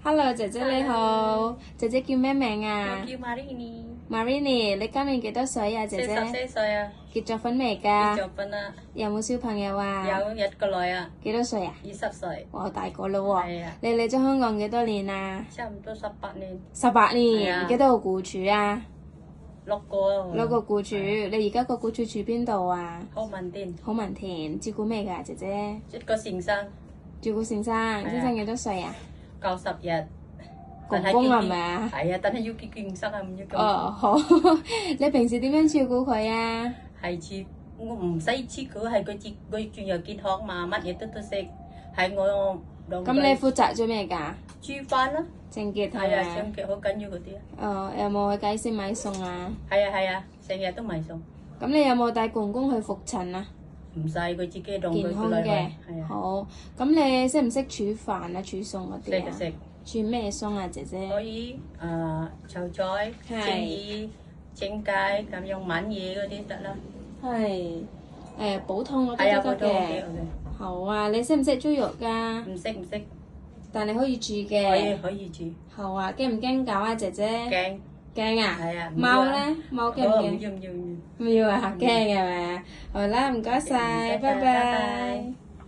Hello， 姐姐你好，姐姐叫咩名啊？我叫 Marini， Marini， 你今年幾多歲啊，姐姐44歲啊，結咗婚未結㗎？咗婚啦，有冇小朋友啊？有1個女啊，幾多歲啊20歲，哇，大個咯喎！係啊，你嚟咗香港幾多年啊差唔多18年， ？18係年，啊幾多個僱主啊6個， ？6個僱主，你而家個僱主住邊度啊？好文店，好文田，照顧咩㗎，姐姐？一個先生照顧先生，先生幾多歲啊？ 90日，公公係咪啊？係啊，但係要叫健生啊，唔要叫。哦，好。你平時點樣照顧佢啊？係似我唔使似佢，係佢轉又健康嘛，乜嘢都識，係我咁你負責做咩㗎？煮飯啦，清潔係係啊，咪？清潔好緊要嗰啲啊，有冇去街市買餸啊？係啊，成日都買餸，咁你有冇帶公公去復診啊？唔使佢自己弄佢健康嘅女去，係啊，好。咁你識唔識煮飯啊？煮餸嗰啲啊？識。煮咩餸啊，姐姐？可以炒菜、係蒸魚、蒸雞咁樣炆嘢嗰啲得啦。係補湯嗰係啊，嗰都啲都得 OK 嘅。好啊，你識唔識豬肉㗎？唔識，但你可以煮可以嘅。煮。好啊，驚唔驚狗啊，姐姐？驚驚啊！係啊。貓咧？貓驚唔驚？唔要。唔要啊，驚係咪啊？好啦，唔該晒，拜拜。